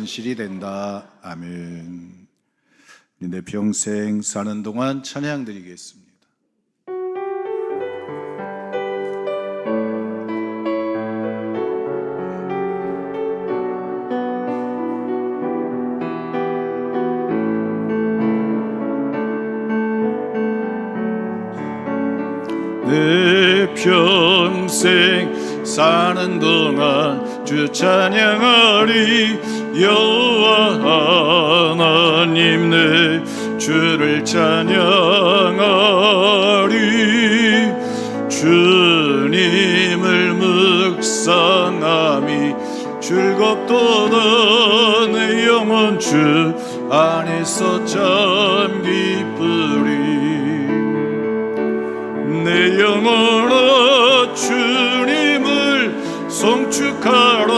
현실이 된다. 아멘. 내 평생 사는 동안 찬양 드리겠습니다. 내 평생 사는 동안 주 찬양하리. 여호와 하나님 내 주를 찬양하리. 주님을 묵상함이 즐겁도다. 내 영혼 주 안에서 참 기쁘리. 내 영혼아 주님을 송축하라.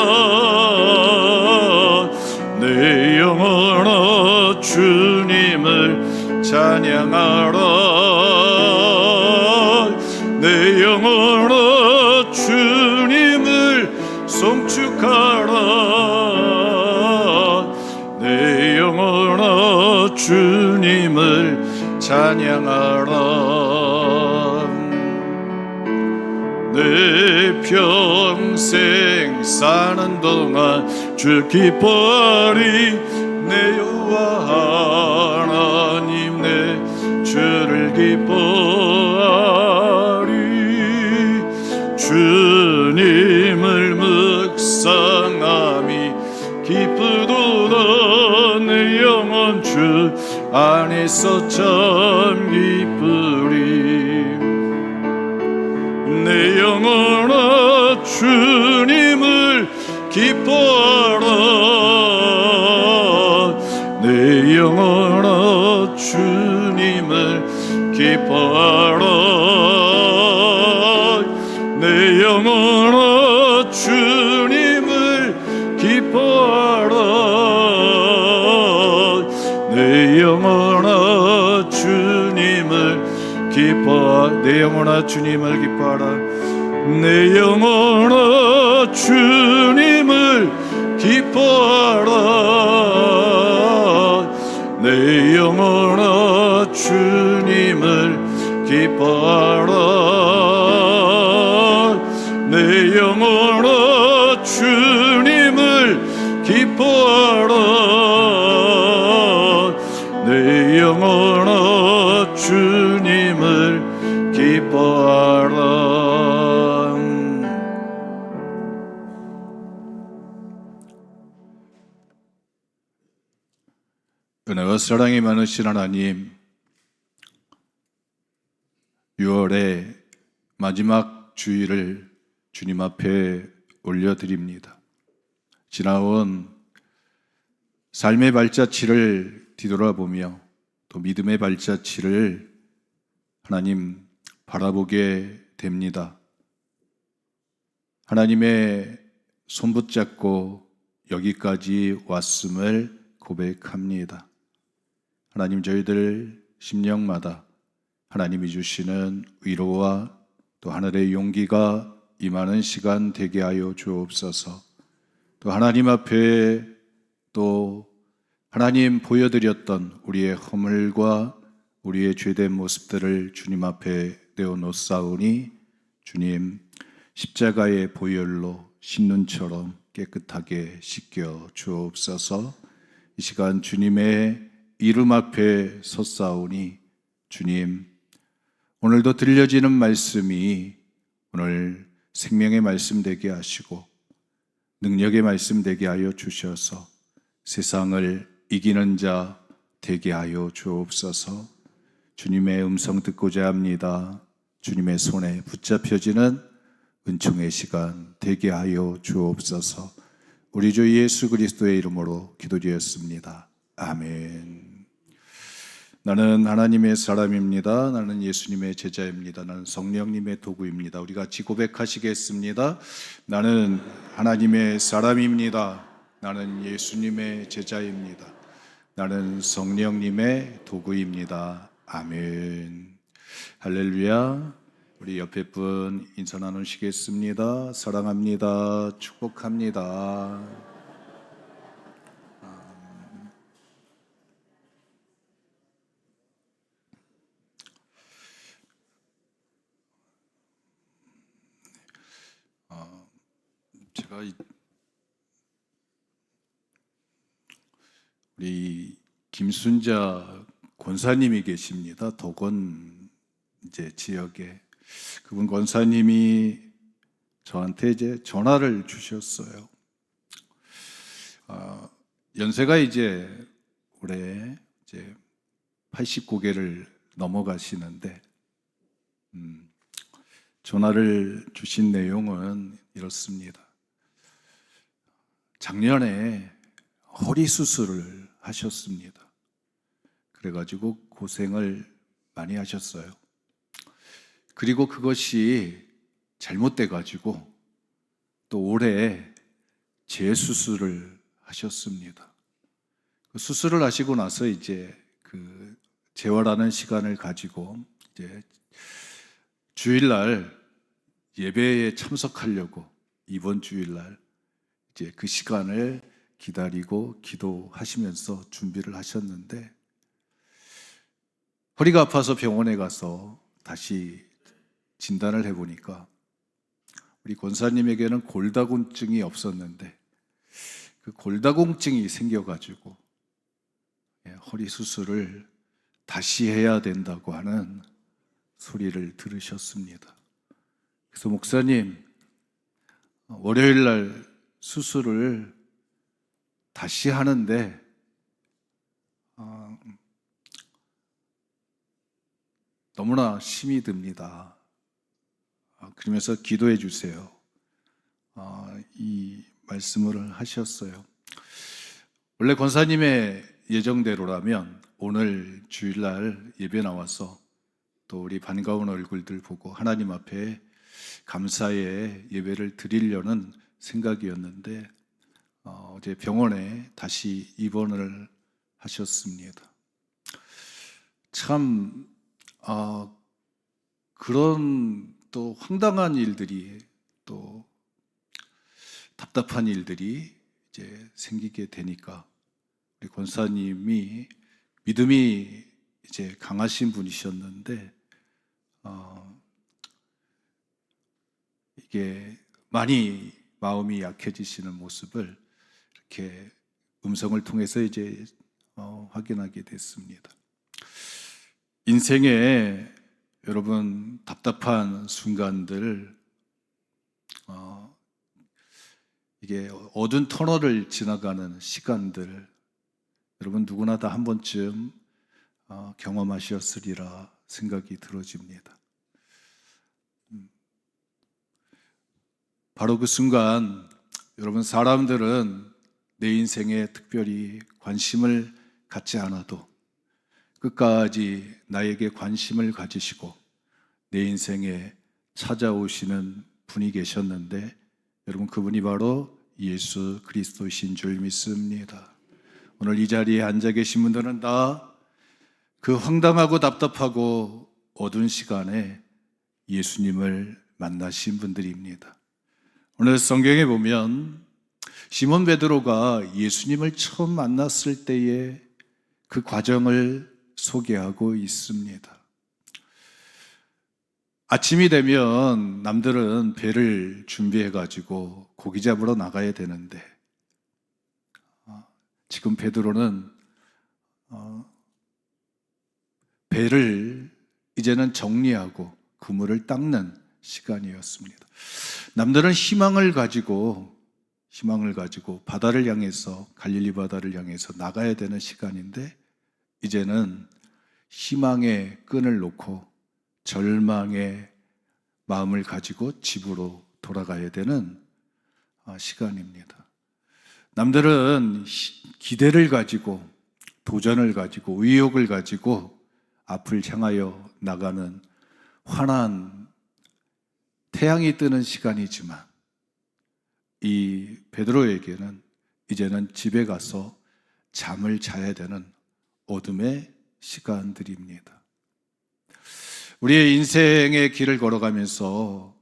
내 영혼아 주님을 찬양하라. 내 영혼아 주님을 송축하라. 내 영혼아 주님을 찬양하라. 내 평생 사는 동안 주 기뻐하리. 내 여호와 하나님 내 주를 기뻐하리. 주님을 묵상함이 기쁘도다. 내 영혼 주 안에서 참 기쁘리. 내 영혼아 주님을 기뻐하라. 내 영혼아 주님을 기뻐하라. 내 영혼아 주님을 기뻐하라. 내 영혼아 주님을 기뻐하라. 내 영혼아 주님을 기뻐하라. 내 영혼아 주님을 기뻐하라. 내 영혼아 주님을 기뻐하라. 내 영혼아 주님을 기뻐하라. 내 영혼아 주님을 기뻐하라. 은혜와 사랑이 많으신 하나님, 6월의 마지막 주일을 주님 앞에 올려드립니다. 지나온 삶의 발자취를 뒤돌아보며 또 믿음의 발자취를 하나님 바라보게 됩니다. 하나님의 손붙잡고 여기까지 왔음을 고백합니다. 하나님, 저희들 심령마다 하나님이 주시는 위로와 또 하늘의 용기가 임하는 시간 되게 하여 주옵소서. 또 하나님 앞에 또 하나님 보여드렸던 우리의 허물과 우리의 죄된 모습들을 주님 앞에 내어놓사오니 주님 십자가의 보혈로 신눈처럼 깨끗하게 씻겨 주옵소서. 이 시간 주님의 이름 앞에 섰사오니 주님, 오늘도 들려지는 말씀이 오늘 생명의 말씀 되게 하시고 능력의 말씀 되게 하여 주셔서 세상을 이기는 자 되게 하여 주옵소서. 주님의 음성 듣고자 합니다. 주님의 손에 붙잡혀지는 은총의 시간 되게 하여 주옵소서. 우리 주 예수 그리스도의 이름으로 기도드렸습니다. 아멘. 나는 하나님의 사람입니다. 나는 예수님의 제자입니다. 나는 성령님의 도구입니다. 우리 같이 고백하시겠습니다. 나는 하나님의 사람입니다. 나는 예수님의 제자입니다. 나는 성령님의 도구입니다. 아멘. 할렐루야. 우리 옆에 분 인사 나누시겠습니다. 사랑합니다. 축복합니다. 제가 우리 김순자 권사님이 계십니다. 도건 이제 지역에 그분 권사님이 저한테 이제 전화를 주셨어요. 연세가 이제 올해 이제 89개를 넘어가시는데 전화를 주신 내용은 이렇습니다. 작년에 허리 수술을 하셨습니다. 그래가지고 고생을 많이 하셨어요. 그리고 그것이 잘못돼가지고 또 올해 재수술을 하셨습니다. 그 수술을 하시고 나서 이제 그 재활하는 시간을 가지고 이제 주일날 예배에 참석하려고 이번 주일날 이제 그 시간을 기다리고 기도하시면서 준비를 하셨는데 허리가 아파서 병원에 가서 다시 진단을 해보니까 우리 권사님에게는 골다공증이 없었는데 그 골다공증이 생겨가지고 허리 수술을 다시 해야 된다고 하는 소리를 들으셨습니다. 그래서 목사님, 월요일 날 수술을 다시 하는데 너무나 힘이 듭니다. 그러면서 기도해 주세요. 이 말씀을 하셨어요. 원래 권사님의 예정대로라면 오늘 주일날 예배 나와서 또 우리 반가운 얼굴들 보고 하나님 앞에 감사의 예배를 드리려는 생각이었는데 어제 병원에 다시 입원을 하셨습니다. 참 그런 또 황당한 일들이 또 답답한 일들이 이제 생기게 되니까 우리 권사님이 믿음이 이제 강하신 분이셨는데 이게 많이 마음이 약해지시는 모습을 이렇게 음성을 통해서 이제 확인하게 됐습니다. 인생에 여러분 답답한 순간들 이게 어두운 터널을 지나가는 시간들 여러분 누구나 다 한 번쯤 경험하셨으리라 생각이 들어집니다. 바로 그 순간 여러분 사람들은 내 인생에 특별히 관심을 갖지 않아도 끝까지 나에게 관심을 가지시고 내 인생에 찾아오시는 분이 계셨는데 여러분 그분이 바로 예수 그리스도이신 줄 믿습니다. 오늘 이 자리에 앉아 계신 분들은 다 그 황당하고 답답하고 어두운 시간에 예수님을 만나신 분들입니다. 오늘 성경에 보면 시몬 베드로가 예수님을 처음 만났을 때의 그 과정을 소개하고 있습니다. 아침이 되면 남들은 배를 준비해가지고 고기 잡으러 나가야 되는데 지금 베드로는 배를 이제는 정리하고 그물을 닦는 시간이었습니다. 남들은 희망을 가지고 바다를 향해서 갈릴리 바다를 향해서 나가야 되는 시간인데 이제는 희망의 끈을 놓고 절망의 마음을 가지고 집으로 돌아가야 되는 시간입니다. 남들은 기대를 가지고 도전을 가지고 의욕을 가지고 앞을 향하여 나가는 환한 태양이 뜨는 시간이지만 이 베드로에게는 이제는 집에 가서 잠을 자야 되는 어둠의 시간들입니다. 우리의 인생의 길을 걸어가면서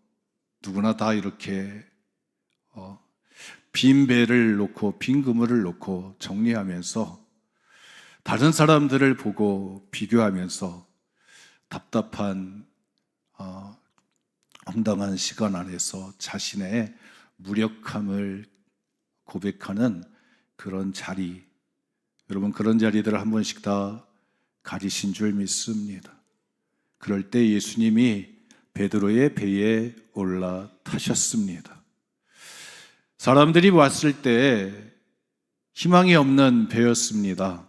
누구나 다 이렇게 빈 배를 놓고 빈 그물을 놓고 정리하면서 다른 사람들을 보고 비교하면서 답답한 황당한 시간 안에서 자신의 무력함을 고백하는 그런 자리, 여러분 그런 자리들을 한 번씩 다 가리신 줄 믿습니다. 그럴 때 예수님이 베드로의 배에 올라타셨습니다. 사람들이 왔을 때 희망이 없는 배였습니다.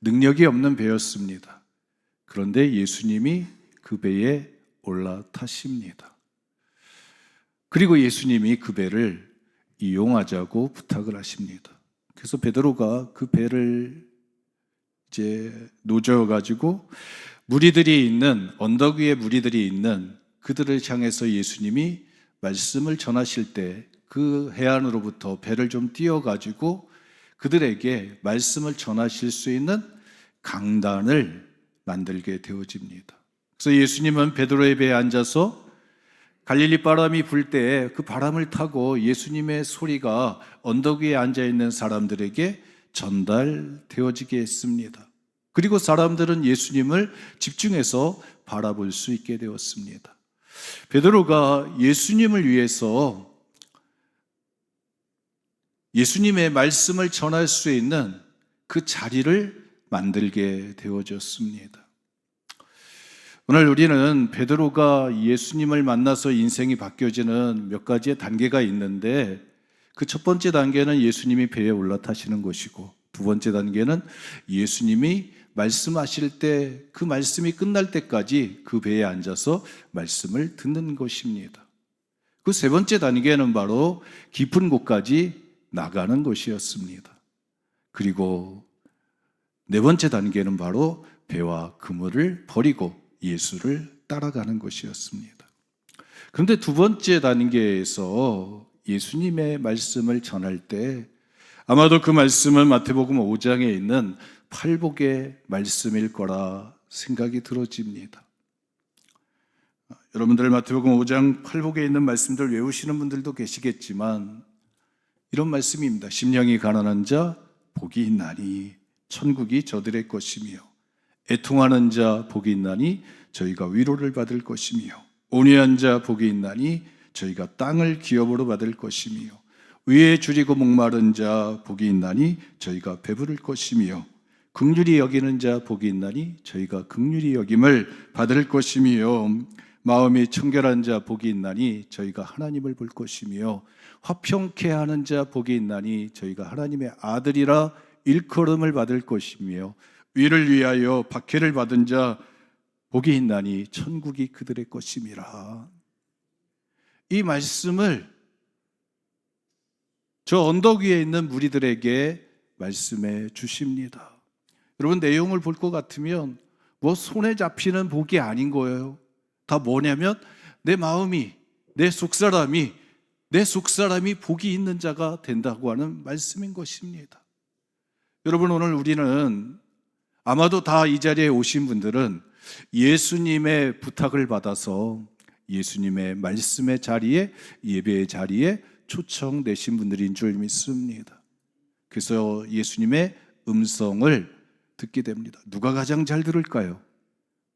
능력이 없는 배였습니다. 그런데 예수님이 그 배에 올라타십니다. 그리고 예수님이 그 배를 이용하자고 부탁을 하십니다. 그래서 베드로가 그 배를 이제 노저어가지고 무리들이 있는, 언덕 위에 무리들이 있는 그들을 향해서 예수님이 말씀을 전하실 때 그 해안으로부터 배를 좀 띄워가지고 그들에게 말씀을 전하실 수 있는 강단을 만들게 되어집니다. 그래서 예수님은 베드로의 배에 앉아서 갈릴리 바람이 불 때 그 바람을 타고 예수님의 소리가 언덕 위에 앉아있는 사람들에게 전달되어지게 했습니다. 그리고 사람들은 예수님을 집중해서 바라볼 수 있게 되었습니다. 베드로가 예수님을 위해서 예수님의 말씀을 전할 수 있는 그 자리를 만들게 되어졌습니다. 오늘 우리는 베드로가 예수님을 만나서 인생이 바뀌어지는 몇 가지의 단계가 있는데 그 첫 번째 단계는 예수님이 배에 올라타시는 것이고 두 번째 단계는 예수님이 말씀하실 때 그 말씀이 끝날 때까지 그 배에 앉아서 말씀을 듣는 것입니다. 그 세 번째 단계는 바로 깊은 곳까지 나가는 것이었습니다. 그리고 네 번째 단계는 바로 배와 그물을 버리고 예수를 따라가는 것이었습니다. 그런데 두 번째 단계에서 예수님의 말씀을 전할 때 아마도 그 말씀은 마태복음 5장에 있는 팔복의 말씀일 거라 생각이 들어집니다. 여러분들 마태복음 5장 팔복에 있는 말씀들 외우시는 분들도 계시겠지만 이런 말씀입니다. 심령이 가난한 자 복이 있나니 천국이 저들의 것이며 애통하는 자 복이 있나니 저희가 위로를 받을 것이며 온유한 자 복이 있나니 저희가 땅을 기업으로 받을 것이며 의에 줄이고 목마른 자 복이 있나니 저희가 배부를 것이며 긍휼히 여기는 자 복이 있나니 저희가 긍휼히 여김을 받을 것이며 마음이 청결한 자 복이 있나니 저희가 하나님을 볼 것이며 화평케 하는 자 복이 있나니 저희가 하나님의 아들이라 일컬음을 받을 것이며 위를 위하여 박해를 받은 자 복이 있나니 천국이 그들의 것임이라. 이 말씀을 저 언덕 위에 있는 무리들에게 말씀해 주십니다. 여러분 내용을 볼 것 같으면 뭐 손에 잡히는 복이 아닌 거예요. 다 뭐냐면 내 마음이, 내 속사람이 복이 있는 자가 된다고 하는 말씀인 것입니다. 여러분 오늘 우리는 아마도 다 이 자리에 오신 분들은 예수님의 부탁을 받아서 예수님의 말씀의 자리에, 예배의 자리에 초청되신 분들인 줄 믿습니다. 그래서 예수님의 음성을 듣게 됩니다. 누가 가장 잘 들을까요?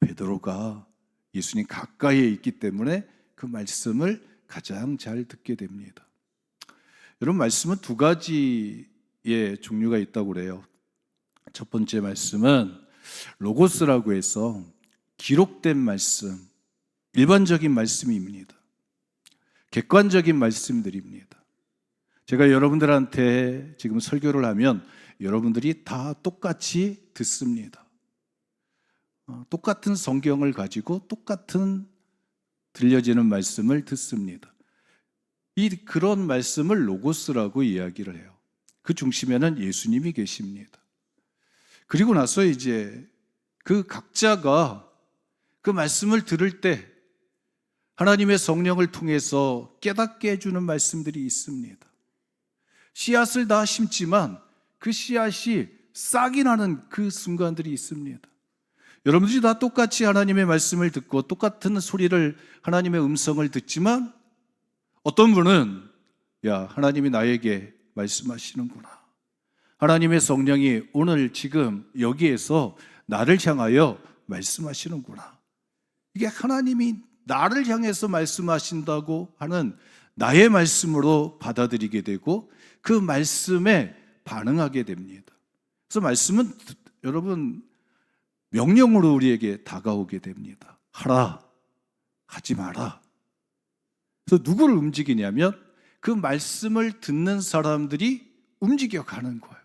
베드로가 예수님 가까이에 있기 때문에 그 말씀을 가장 잘 듣게 됩니다. 여러분 말씀은 두 가지의 종류가 있다고 그래요. 첫 번째 말씀은 로고스라고 해서 기록된 말씀, 일반적인 말씀입니다. 객관적인 말씀들입니다. 제가 여러분들한테 지금 설교를 하면 여러분들이 다 똑같이 듣습니다. 똑같은 성경을 가지고 똑같은 들려지는 말씀을 듣습니다. 그런 말씀을 로고스라고 이야기를 해요. 그 중심에는 예수님이 계십니다. 그리고 나서 이제 그 각자가 그 말씀을 들을 때 하나님의 성령을 통해서 깨닫게 해주는 말씀들이 있습니다. 씨앗을 다 심지만 그 씨앗이 싹이 나는 그 순간들이 있습니다. 여러분들이 다 똑같이 하나님의 말씀을 듣고 똑같은 소리를, 하나님의 음성을 듣지만 어떤 분은 하나님이 나에게 말씀하시는구나. 하나님의 성령이 오늘 지금 여기에서 나를 향하여 말씀하시는구나. 이게 하나님이 나를 향해서 말씀하신다고 하는 나의 말씀으로 받아들이게 되고 그 말씀에 반응하게 됩니다. 그래서 말씀은 여러분 명령으로 우리에게 다가오게 됩니다. 하라, 하지 마라. 그래서 누구를 움직이냐면 그 말씀을 듣는 사람들이 움직여가는 거예요.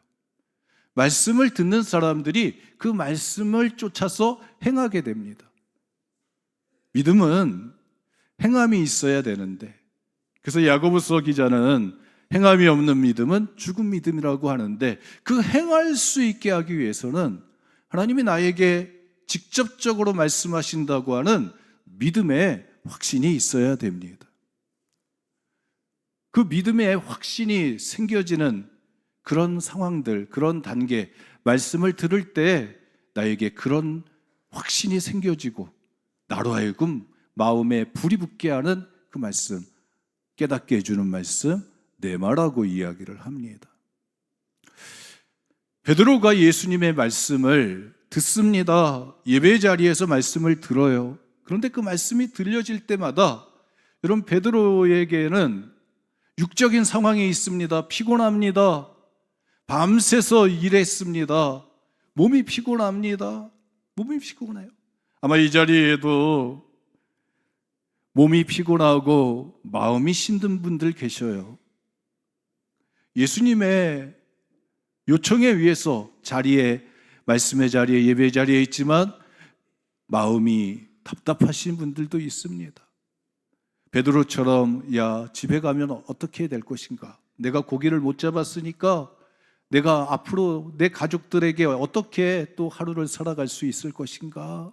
말씀을 듣는 사람들이 그 말씀을 쫓아서 행하게 됩니다. 믿음은 행함이 있어야 되는데, 그래서 야고보서 기자는 행함이 없는 믿음은 죽은 믿음이라고 하는데, 그 행할 수 있게 하기 위해서는 하나님이 나에게 직접적으로 말씀하신다고 하는 믿음의 확신이 있어야 됩니다. 그 믿음의 확신이 생겨지는 그런 상황들, 그런 단계, 말씀을 들을 때 나에게 그런 확신이 생겨지고 나로 하여금 마음에 불이 붙게 하는 그 말씀, 깨닫게 해주는 말씀, 내 말하고 이야기를 합니다. 베드로가 예수님의 말씀을 듣습니다. 예배 자리에서 말씀을 들어요. 그런데 그 말씀이 들려질 때마다 여러분 베드로에게는 육적인 상황이 있습니다. 피곤합니다. 밤새서 일했습니다. 몸이 피곤합니다. 몸이 피곤해요. 아마 이 자리에도 몸이 피곤하고 마음이 힘든 분들 계셔요. 예수님의 요청에 의해서 자리에, 말씀의 자리에, 예배 자리에 있지만 마음이 답답하신 분들도 있습니다. 베드로처럼 야, 집에 가면 어떻게 될 것인가? 내가 고기를 못 잡았으니까 내가 앞으로 내 가족들에게 어떻게 또 하루를 살아갈 수 있을 것인가?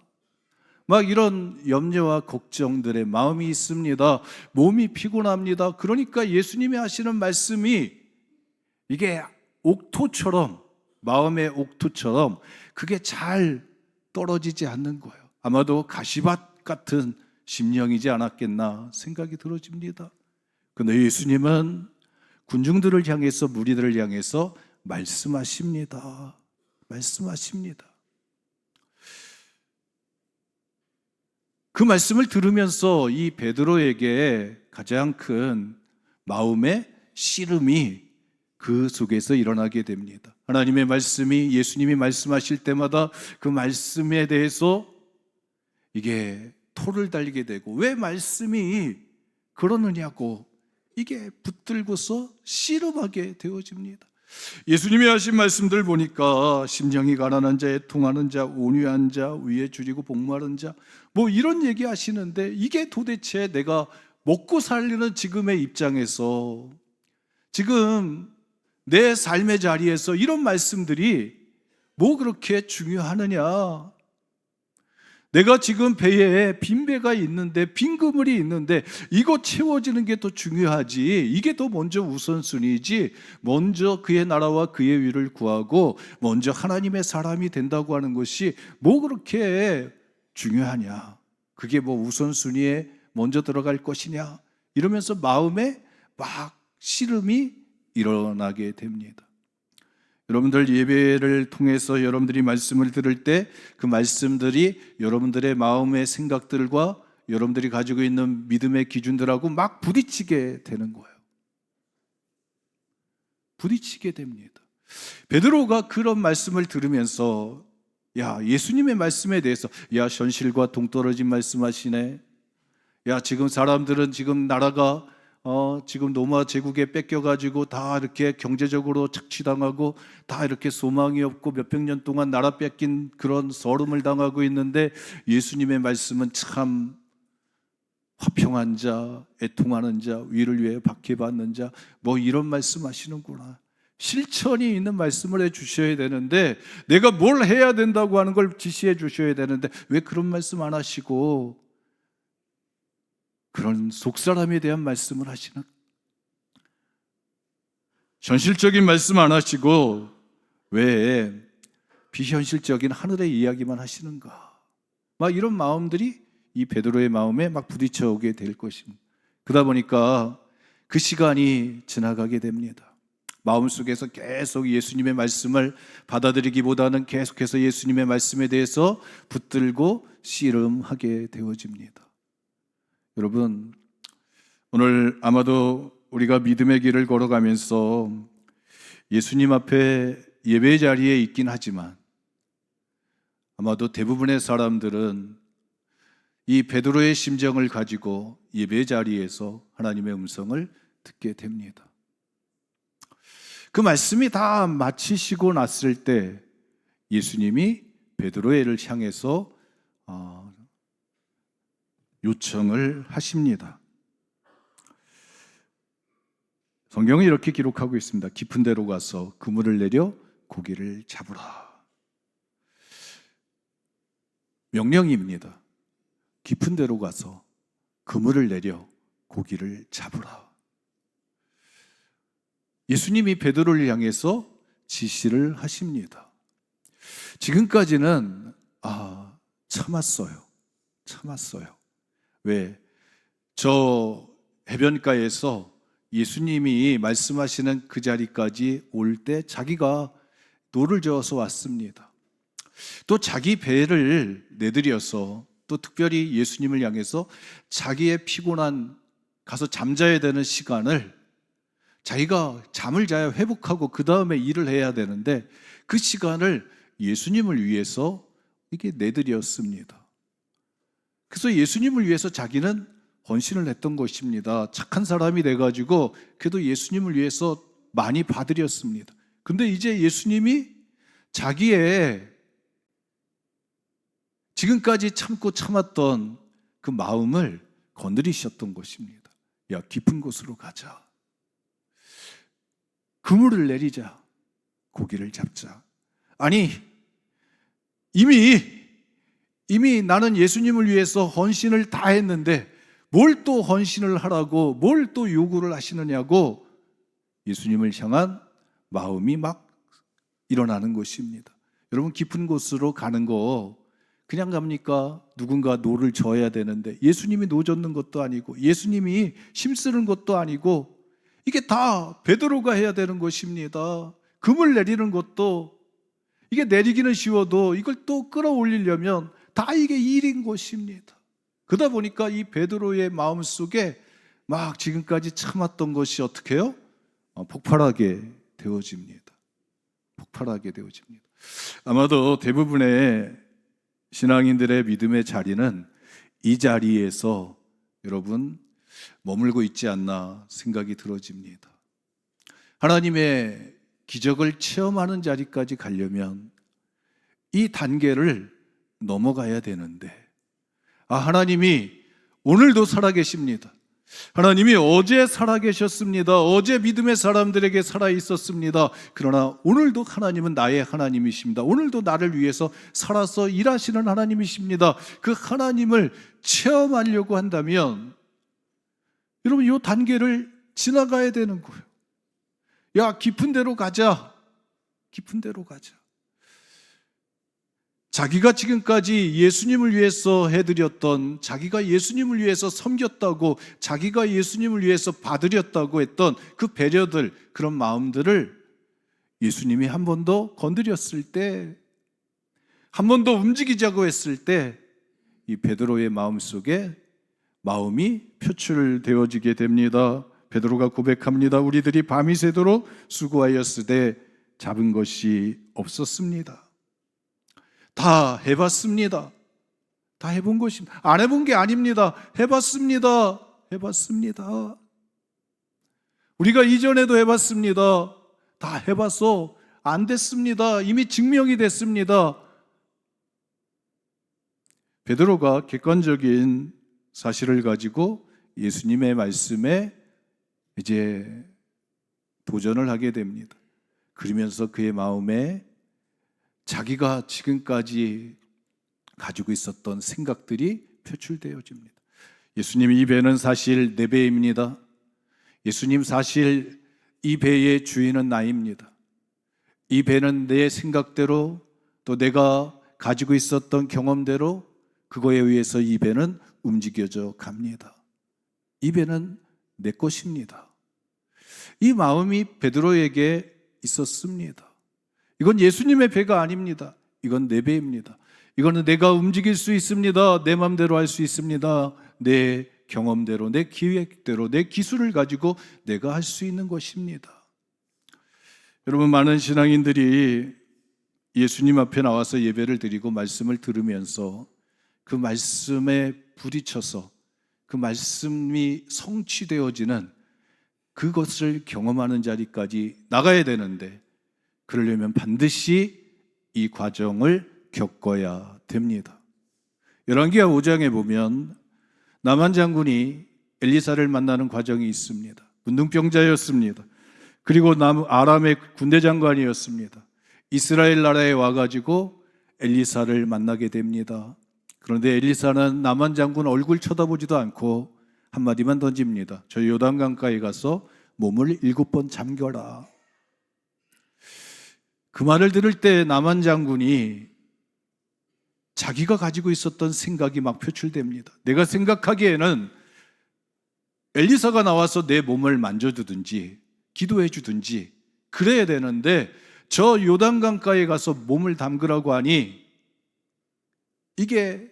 막 이런 염려와 걱정들의 마음이 있습니다. 몸이 피곤합니다. 그러니까 예수님이 하시는 말씀이 이게 옥토처럼, 마음의 옥토처럼 그게 잘 떨어지지 않는 거예요. 아마도 가시밭 같은 심령이지 않았겠나 생각이 들어집니다. 그런데 예수님은 군중들을 향해서, 무리들을 향해서 말씀하십니다. 말씀하십니다. 그 말씀을 들으면서 이 베드로에게 가장 큰 마음의 씨름이 그 속에서 일어나게 됩니다. 하나님의 말씀이, 예수님이 말씀하실 때마다 그 말씀에 대해서 이게 토를 달리게 되고, 왜 말씀이 그러느냐고 이게 붙들고서 씨름하게 되어집니다. 예수님이 하신 말씀들 보니까 심령이 가난한 자, 애통하는 자, 온유한 자, 위에 줄이고 복무하는 자, 뭐 이런 얘기 하시는데, 이게 도대체 내가 먹고 살리는 지금의 입장에서, 지금 내 삶의 자리에서 이런 말씀들이 뭐 그렇게 중요하느냐? 내가 지금 배에 빈 배가 있는데, 빈 그물이 있는데 이거 채워지는 게 더 중요하지, 이게 더 먼저 우선순위지, 먼저 그의 나라와 그의 의를 구하고 먼저 하나님의 사람이 된다고 하는 것이 뭐 그렇게 중요하냐, 그게 뭐 우선순위에 먼저 들어갈 것이냐, 이러면서 마음에 막 씨름이 일어나게 됩니다. 여러분들 예배를 통해서 여러분들이 말씀을 들을 때 그 말씀들이 여러분들의 마음의 생각들과 여러분들이 가지고 있는 믿음의 기준들하고 막 부딪히게 되는 거예요. 부딪히게 됩니다. 베드로가 그런 말씀을 들으면서, 야, 예수님의 말씀에 대해서, 야, 현실과 동떨어진 말씀하시네. 야, 지금 사람들은 지금 나라가 지금 로마 제국에 뺏겨가지고 다 이렇게 경제적으로 착취당하고 다 이렇게 소망이 없고 몇백 년 동안 나라 뺏긴 그런 서름을 당하고 있는데, 예수님의 말씀은 참 화평한 자, 애통하는 자, 위를 위해 박해받는 자, 뭐 이런 말씀 하시는구나. 실천이 있는 말씀을 해주셔야 되는데, 내가 뭘 해야 된다고 하는 걸 지시해 주셔야 되는데 왜 그런 말씀 안 하시고 그런 속사람에 대한 말씀을 하시는, 현실적인 말씀 안 하시고 왜 비현실적인 하늘의 이야기만 하시는가? 막 이런 마음들이 이 베드로의 마음에 막 부딪혀 오게 될 것입니다. 그러다 보니까 그 시간이 지나가게 됩니다. 마음속에서 계속 예수님의 말씀을 받아들이기보다는 계속해서 예수님의 말씀에 대해서 붙들고 씨름하게 되어집니다. 여러분, 오늘 아마도 우리가 믿음의 길을 걸어가면서 예수님 앞에 예배 자리에 있긴 하지만 아마도 대부분의 사람들은 이 베드로의 심정을 가지고 예배 자리에서 하나님의 음성을 듣게 됩니다. 그 말씀이 다 마치시고 났을 때 예수님이 베드로를 향해서 요청을 하십니다. 성경은 이렇게 기록하고 있습니다. 깊은 데로 가서 그물을 내려 고기를 잡으라. 명령입니다. 깊은 데로 가서 그물을 내려 고기를 잡으라. 예수님이 베드로를 향해서 지시를 하십니다. 지금까지는 참았어요. 왜? 저 해변가에서 예수님이 말씀하시는 그 자리까지 올 때 자기가 노를 저어서 왔습니다. 또 자기 배를 내들여서 또 특별히 예수님을 향해서 자기의 피곤한 가서 잠자야 되는 시간을 자기가 잠을 자야 회복하고 그 다음에 일을 해야 되는데 그 시간을 예수님을 위해서 이게 내드렸습니다. 그래서 예수님을 위해서 자기는 헌신을 했던 것입니다. 착한 사람이 돼가지고 그래도 예수님을 위해서 많이 봐드렸습니다. 근데 이제 예수님이 자기의 지금까지 참고 참았던 그 마음을 건드리셨던 것입니다. 야, 깊은 곳으로 가자. 그물을 내리자. 고기를 잡자. 아니, 이미 나는 예수님을 위해서 헌신을 다 했는데 뭘 또 헌신을 하라고, 뭘 또 요구를 하시느냐고 예수님을 향한 마음이 막 일어나는 것입니다. 여러분, 깊은 곳으로 가는 거 그냥 갑니까? 누군가 노를 져야 되는데 예수님이 노 젓는 것도 아니고 예수님이 힘쓰는 것도 아니고 이게 다 베드로가 해야 되는 것입니다. 금을 내리는 것도 이게 내리기는 쉬워도 이걸 또 끌어올리려면 다 이게 일인 것입니다. 그러다 보니까 이 베드로의 마음속에 막 지금까지 참았던 것이 어떻게 해요? 폭발하게 되어집니다. 아마도 대부분의 신앙인들의 믿음의 자리는 이 자리에서 여러분 머물고 있지 않나 생각이 들어집니다. 하나님의 기적을 체험하는 자리까지 가려면 이 단계를 넘어가야 되는데 하나님이 오늘도 살아계십니다. 하나님이 어제 살아계셨습니다. 어제 믿음의 사람들에게 살아있었습니다. 그러나 오늘도 하나님은 나의 하나님이십니다. 오늘도 나를 위해서 살아서 일하시는 하나님이십니다. 그 하나님을 체험하려고 한다면 여러분 이 단계를 지나가야 되는 거예요. 야, 깊은 데로 가자. 자기가 지금까지 예수님을 위해서 해드렸던, 자기가 예수님을 위해서 섬겼다고, 자기가 예수님을 위해서 봐드렸다고 했던 그 배려들, 그런 마음들을 예수님이 한 번 더 건드렸을 때, 한 번 더 움직이자고 했을 때 이 베드로의 마음속에 마음이 표출되어지게 됩니다. 베드로가 고백합니다. 우리들이 밤이 새도록 수고하였으되 잡은 것이 없었습니다. 다 해봤습니다. 다 해본 것입니다. 안 해본 게 아닙니다. 해봤습니다. 우리가 이전에도 해봤습니다. 다 해봐서 안 됐습니다. 이미 증명이 됐습니다. 베드로가 객관적인 사실을 가지고 예수님의 말씀에 이제 도전을 하게 됩니다. 그러면서 그의 마음에 자기가 지금까지 가지고 있었던 생각들이 표출되어집니다. 예수님 이 배는 사실 내 배입니다. 예수님 사실 이 배의 주인은 나입니다. 이 배는 내 생각대로 또 내가 가지고 있었던 경험대로 그거에 의해서 이 배는 움직여져 갑니다. 이 배는 내 것입니다. 이 마음이 베드로에게 있었습니다. 이건 예수님의 배가 아닙니다. 이건 내 배입니다. 이거는 내가 움직일 수 있습니다. 내 마음대로 할 수 있습니다. 내 경험대로, 내 기획대로, 내 기술을 가지고 내가 할 수 있는 것입니다. 여러분, 많은 신앙인들이 예수님 앞에 나와서 예배를 드리고 말씀을 들으면서 그 말씀에 부딪혀서 그 말씀이 성취되어지는 그것을 경험하는 자리까지 나가야 되는데, 그러려면 반드시 이 과정을 겪어야 됩니다. 열왕기하 5장에 보면 나만 장군이 엘리사를 만나는 과정이 있습니다. 문둥병자였습니다. 그리고 아람의 군대 장관이었습니다. 이스라엘 나라에 와가지고 엘리사를 만나게 됩니다. 그런데 엘리사는 나만 장군 얼굴 쳐다보지도 않고 한마디만 던집니다. 저 요단강가에 가서 몸을 7번 잠겨라. 그 말을 들을 때 나만 장군이 자기가 가지고 있었던 생각이 막 표출됩니다. 내가 생각하기에는 엘리사가 나와서 내 몸을 만져주든지 기도해 주든지 그래야 되는데, 저 요단강가에 가서 몸을 담그라고 하니 이게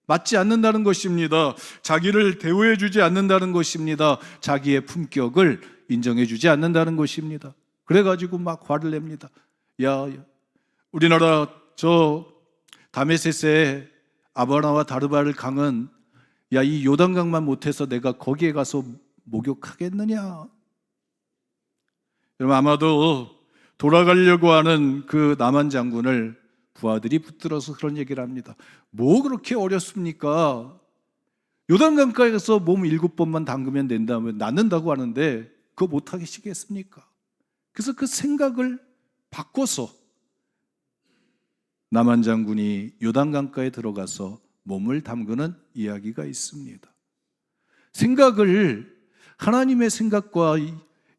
맞지 않는다는 것입니다. 자기를 대우해 주지 않는다는 것입니다. 자기의 품격을 인정해 주지 않는다는 것입니다. 그래가지고 막 화를 냅니다. 야, 우리나라 저 다메섹의 아바나와 다르바를 강은, 야, 이 요단강만 못해서 내가 거기에 가서 목욕하겠느냐? 여러분, 아마도 돌아가려고 하는 그 나만 장군을 부하들이 붙들어서 그런 얘기를 합니다. 뭐 그렇게 어렵습니까? 요단강가에 가서 몸 7번만 담그면 된다면 낫는다고 하는데 그거 못하시겠습니까? 그래서 그 생각을 바꿔서 나만 장군이 요단강가에 들어가서 몸을 담그는 이야기가 있습니다. 생각을 하나님의 생각과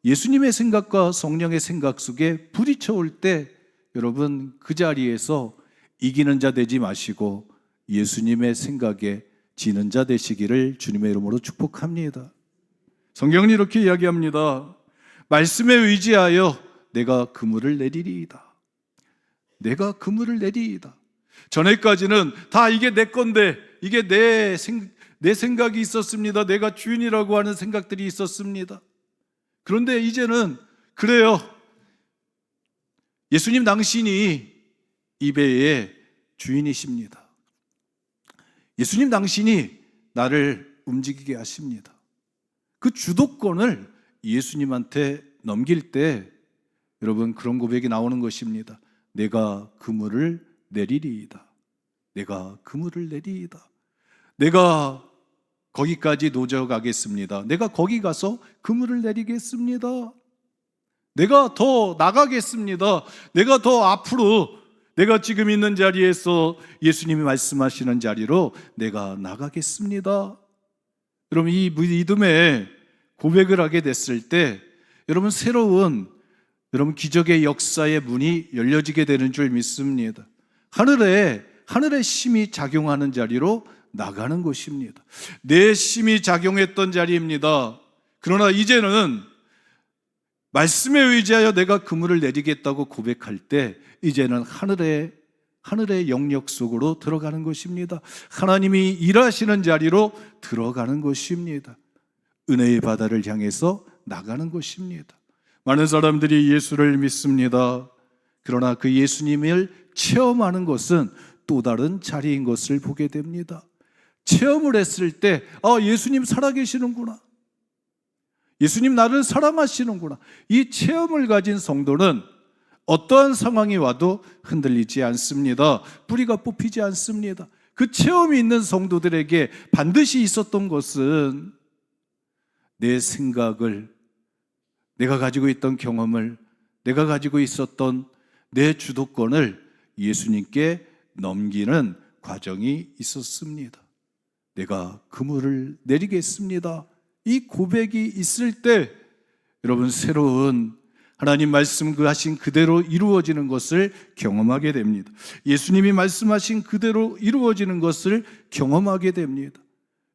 예수님의 생각과 성령의 생각 속에 부딪혀 올 때, 여러분, 그 자리에서 이기는 자 되지 마시고 예수님의 생각에 지는 자 되시기를 주님의 이름으로 축복합니다. 성경은 이렇게 이야기합니다. 말씀에 의지하여 내가 그물을 내리리이다. 내가 그물을 내리이다. 전에까지는 다 이게 내 건데, 이게 내 생각이 있었습니다. 내가 주인이라고 하는 생각들이 있었습니다. 그런데 이제는 그래요. 예수님 당신이 이 배의 주인이십니다. 예수님 당신이 나를 움직이게 하십니다. 그 주도권을 예수님한테 넘길 때, 여러분, 그런 고백이 나오는 것입니다. 내가 그물을 내리리이다. 내가 그물을 내리이다. 내가 거기까지 노져가겠습니다. 내가 거기 가서 그물을 내리겠습니다. 내가 더 나가겠습니다. 내가 더 앞으로, 내가 지금 있는 자리에서 예수님이 말씀하시는 자리로 내가 나가겠습니다. 여러분, 이 믿음의 고백을 하게 됐을 때, 여러분, 새로운 기적의 역사의 문이 열려지게 되는 줄 믿습니다. 하늘의 힘이 작용하는 자리로 나가는 것입니다. 내 힘이 작용했던 자리입니다. 그러나 이제는 말씀에 의지하여 내가 그물을 내리겠다고 고백할 때, 이제는 하늘의 영역 속으로 들어가는 것입니다. 하나님이 일하시는 자리로 들어가는 것입니다. 은혜의 바다를 향해서 나가는 것입니다. 많은 사람들이 예수를 믿습니다. 그러나 그 예수님을 체험하는 것은 또 다른 자리인 것을 보게 됩니다. 체험을 했을 때, 예수님 살아계시는구나. 예수님 나를 사랑하시는구나. 이 체험을 가진 성도는 어떠한 상황이 와도 흔들리지 않습니다. 뿌리가 뽑히지 않습니다. 그 체험이 있는 성도들에게 반드시 있었던 것은 내 생각을, 내가 가지고 있던 경험을, 내가 가지고 있었던 내 주도권을 예수님께 넘기는 과정이 있었습니다. 내가 그물을 내리겠습니다. 이 고백이 있을 때, 여러분, 새로운 하나님 말씀 그 하신 그대로 이루어지는 것을 경험하게 됩니다. 예수님이 말씀하신 그대로 이루어지는 것을 경험하게 됩니다.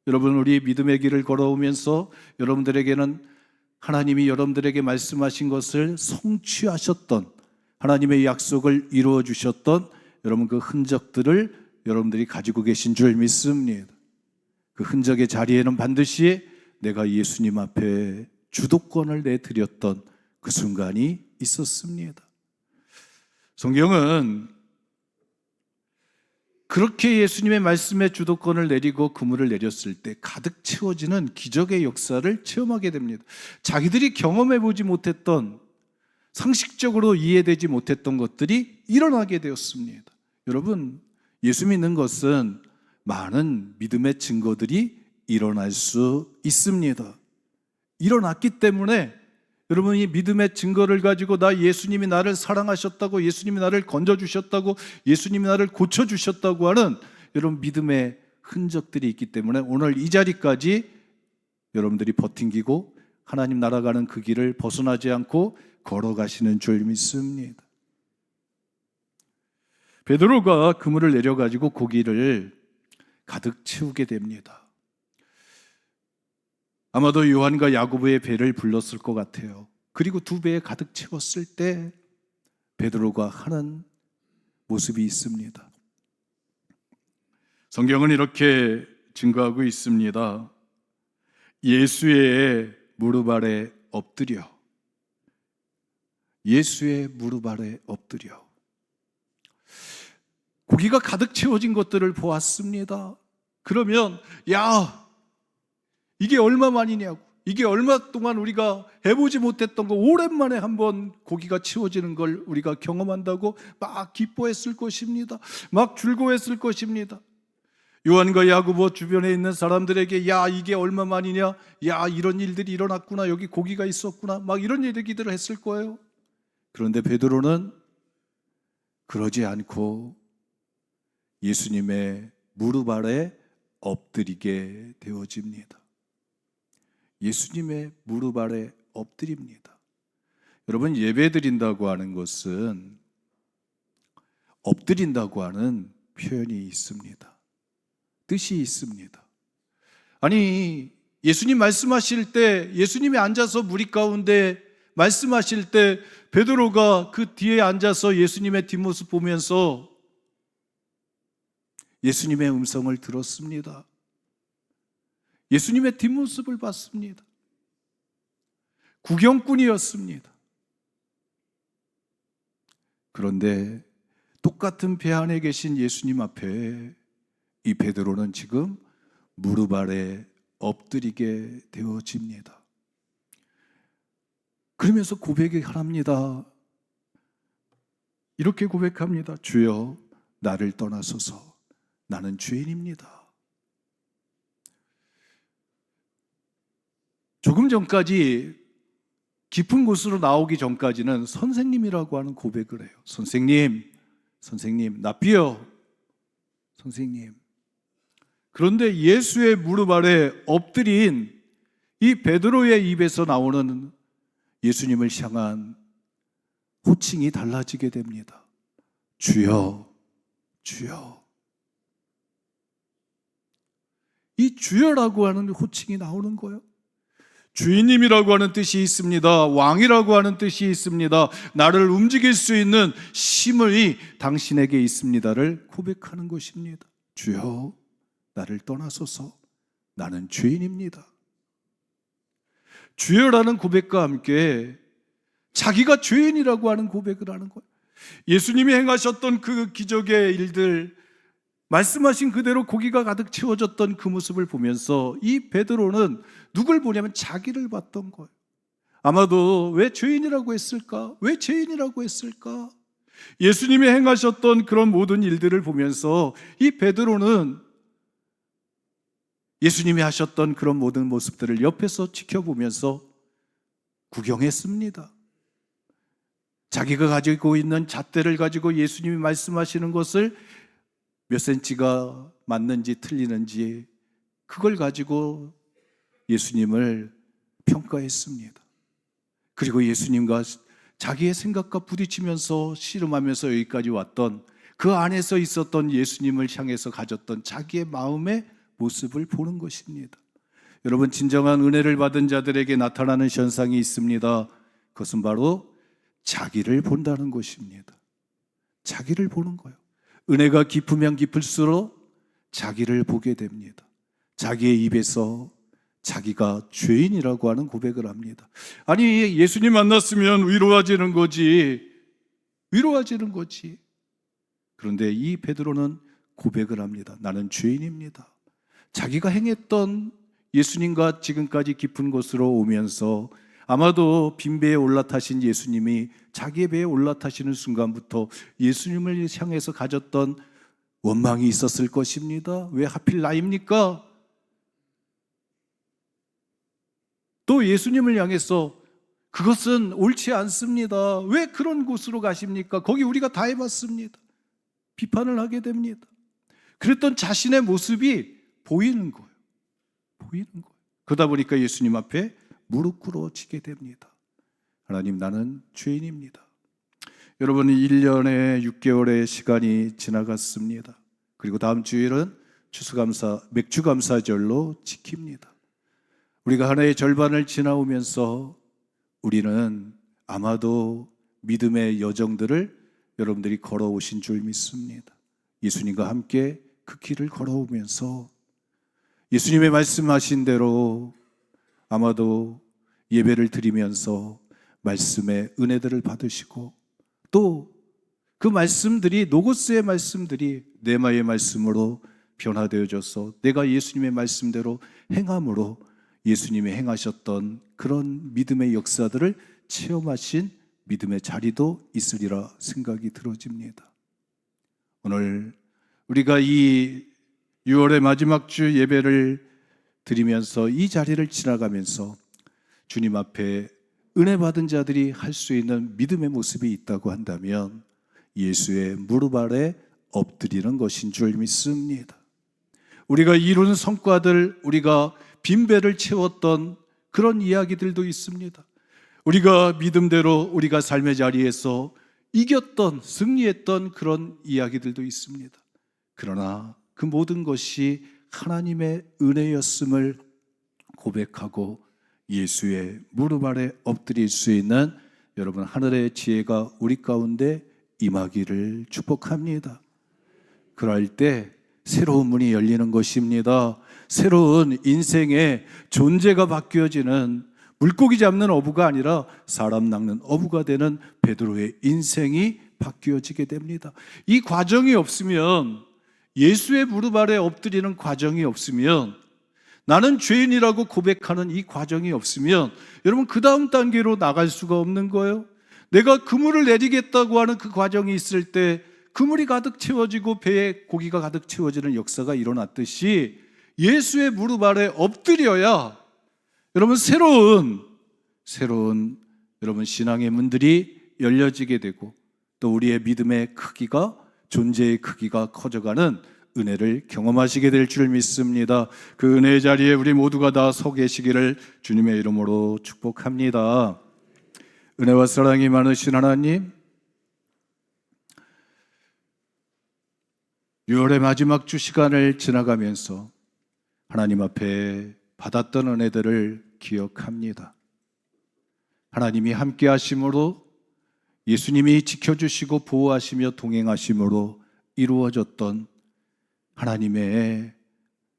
여러분, 우리 믿음의 길을 걸어오면서 여러분들에게는 하나님이 여러분들에게 말씀하신 것을 성취하셨던, 하나님의 약속을 이루어 주셨던 여러분 그 흔적들을 여러분들이 가지고 계신 줄 믿습니다. 그 흔적의 자리에는 반드시 내가 예수님 앞에 주도권을 내드렸던 그 순간이 있었습니다. 성경은 그렇게 예수님의 말씀에 주도권을 내리고 그물을 내렸을 때 가득 채워지는 기적의 역사를 체험하게 됩니다. 자기들이 경험해보지 못했던, 상식적으로 이해되지 못했던 것들이 일어나게 되었습니다. 여러분, 예수 믿는 것은 많은 믿음의 증거들이 일어날 수 있습니다. 일어났기 때문에 여러분, 이 믿음의 증거를 가지고 예수님이 나를 사랑하셨다고, 예수님이 나를 건져주셨다고, 예수님이 나를 고쳐주셨다고 하는 여러분 믿음의 흔적들이 있기 때문에 오늘 이 자리까지 여러분들이 버팅기고 하나님 나아가는 그 길을 벗어나지 않고 걸어가시는 줄 믿습니다. 베드로가 그물을 내려가지고 고기를 가득 채우게 됩니다. 아마도 요한과 야고보의 배를 불렀을 것 같아요. 그리고 두 배에 가득 채웠을 때 베드로가 하는 모습이 있습니다. 성경은 이렇게 증거하고 있습니다. 예수의 무릎 아래 엎드려, 예수의 무릎 아래 엎드려. 고기가 가득 채워진 것들을 보았습니다. 그러면 이게 얼마만이냐고, 이게 얼마 동안 우리가 해보지 못했던 거, 오랜만에 한번 고기가 채워지는 걸 우리가 경험한다고 막 기뻐했을 것입니다. 막 즐거워했을 것입니다. 요한과 야고보 주변에 있는 사람들에게 이게 얼마만이냐, 이런 일들이 일어났구나, 여기 고기가 있었구나, 막 이런 얘기들을 했을 거예요. 그런데 베드로는 그러지 않고 예수님의 무릎 아래 엎드리게 되어집니다. 예수님의 무릎 아래 엎드립니다. 여러분, 예배드린다고 하는 것은 엎드린다고 하는 표현이 있습니다. 뜻이 있습니다. 아니, 예수님 말씀하실 때, 예수님이 앉아서 무리 가운데 말씀하실 때 베드로가 그 뒤에 앉아서 예수님의 뒷모습 보면서 예수님의 음성을 들었습니다. 예수님의 뒷모습을 봤습니다. 구경꾼이었습니다. 그런데 똑같은 배 안에 계신 예수님 앞에 이 베드로는 지금 무릎 아래 엎드리게 되어집니다. 그러면서 고백을 합니다. 이렇게 고백합니다. 주여, 나를 떠나소서. 나는 죄인입니다. 조금 전까지, 깊은 곳으로 나오기 전까지는 선생님이라고 하는 고백을 해요. 선생님, 납비요, 선생님. 그런데 예수의 무릎 아래 엎드린 이 베드로의 입에서 나오는 예수님을 향한 호칭이 달라지게 됩니다. 주여, 주여. 이 주여라고 하는 호칭이 나오는 거예요. 주인님이라고 하는 뜻이 있습니다. 왕이라고 하는 뜻이 있습니다. 나를 움직일 수 있는 힘이 당신에게 있습니다를 고백하는 것입니다. 주여, 나를 떠나소서. 나는 죄인입니다. 주여라는 고백과 함께 자기가 죄인이라고 하는 고백을 하는 거예요. 예수님이 행하셨던 그 기적의 일들, 말씀하신 그대로 고기가 가득 채워졌던 그 모습을 보면서 이 베드로는 누굴 보냐면 자기를 봤던 거예요. 아마도 왜 죄인이라고 했을까? 왜 죄인이라고 했을까? 예수님이 행하셨던 그런 모든 일들을 보면서 이 베드로는 예수님이 하셨던 그런 모든 모습들을 옆에서 지켜보면서 구경했습니다. 자기가 가지고 있는 잣대를 가지고 예수님이 말씀하시는 것을 몇 센치가 맞는지 틀리는지 그걸 가지고 예수님을 평가했습니다. 그리고 예수님과 자기의 생각과 부딪히면서 씨름하면서 여기까지 왔던 그 안에서 있었던 예수님을 향해서 가졌던 자기의 마음의 모습을 보는 것입니다. 여러분, 진정한 은혜를 받은 자들에게 나타나는 현상이 있습니다. 그것은 바로 자기를 본다는 것입니다. 자기를 보는 거예요. 은혜가 깊으면 깊을수록 자기를 보게 됩니다. 자기의 입에서 자기가 죄인이라고 하는 고백을 합니다. 아니, 예수님 만났으면 위로해지는 거지. 위로해지는 거지. 그런데 이 베드로는 고백을 합니다. 나는 죄인입니다. 자기가 행했던 예수님과 지금까지 깊은 곳으로 오면서 아마도 빈배에 올라타신 예수님이 자기의 배에 올라타시는 순간부터 예수님을 향해서 가졌던 원망이 있었을 것입니다. 왜 하필 나입니까? 또 예수님을 향해서 그것은 옳지 않습니다. 왜 그런 곳으로 가십니까? 거기 우리가 다 해봤습니다. 비판을 하게 됩니다. 그랬던 자신의 모습이 보이는 거예요. 보이는 거예요. 그러다 보니까 예수님 앞에 무릎 꿇어지게 됩니다. 하나님, 나는 죄인입니다. 여러분, 1년에 6개월의 시간이 지나갔습니다. 그리고 다음 주일은 맥주감사절로 지킵니다. 우리가 한 해의 절반을 지나오면서 우리는 아마도 믿음의 여정들을 여러분들이 걸어오신 줄 믿습니다. 예수님과 함께 그 길을 걸어오면서 예수님의 말씀하신 대로 아마도 예배를 드리면서 말씀의 은혜들을 받으시고 또 그 말씀들이 노고스의 말씀들이 네마의 말씀으로 변화되어져서 내가 예수님의 말씀대로 행함으로 예수님이 행하셨던 그런 믿음의 역사들을 체험하신 믿음의 자리도 있으리라 생각이 들어집니다. 오늘 우리가 이 6월의 마지막 주 예배를 드리면서 이 자리를 지나가면서 주님 앞에 은혜 받은 자들이 할 수 있는 믿음의 모습이 있다고 한다면 예수의 무릎 아래 엎드리는 것인 줄 믿습니다. 우리가 이룬 성과들, 우리가 빈배를 채웠던 그런 이야기들도 있습니다. 우리가 믿음대로 우리가 삶의 자리에서 이겼던, 승리했던 그런 이야기들도 있습니다. 그러나 그 모든 것이 하나님의 은혜였음을 고백하고 예수의 무릎 아래 엎드릴 수 있는 여러분 하늘의 지혜가 우리 가운데 임하기를 축복합니다. 그럴 때 새로운 문이 열리는 것입니다. 새로운 인생의 존재가 바뀌어지는, 물고기 잡는 어부가 아니라 사람 낚는 어부가 되는 베드로의 인생이 바뀌어지게 됩니다. 이 과정이 없으면, 예수의 무릎 아래 엎드리는 과정이 없으면, 나는 죄인이라고 고백하는 이 과정이 없으면 여러분 그 다음 단계로 나갈 수가 없는 거예요. 내가 그물을 내리겠다고 하는 그 과정이 있을 때 그물이 가득 채워지고 배에 고기가 가득 채워지는 역사가 일어났듯이 예수의 무릎 아래 엎드려야 여러분 새로운 여러분 신앙의 문들이 열려지게 되고 또 우리의 믿음의 크기가, 존재의 크기가 커져가는 은혜를 경험하시게 될 줄 믿습니다. 그 은혜의 자리에 우리 모두가 다 서 계시기를 주님의 이름으로 축복합니다. 은혜와 사랑이 많으신 하나님, 6월의 마지막 주 시간을 지나가면서 하나님 앞에 받았던 은혜들을 기억합니다. 하나님이 함께 하심으로, 예수님이 지켜주시고 보호하시며 동행하심으로 이루어졌던 하나님의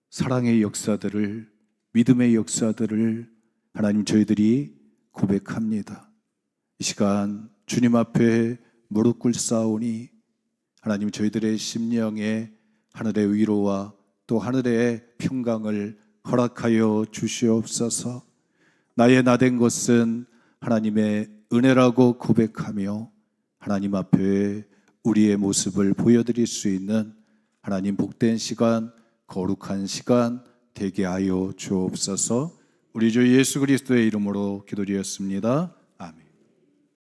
사랑의 역사들을, 믿음의 역사들을 하나님 저희들이 고백합니다. 이 시간 주님 앞에 무릎 꿇사오니 하나님 저희들의 심령에 하늘의 위로와 또 하늘의 평강을 허락하여 주시옵소서. 나의 나된 것은 하나님의 은혜라고 고백하며 하나님 앞에 우리의 모습을 보여드릴 수 있는 하나님 복된 시간, 거룩한 시간 되게 하여 주옵소서. 우리 주 예수 그리스도의 이름으로 기도드렸습니다.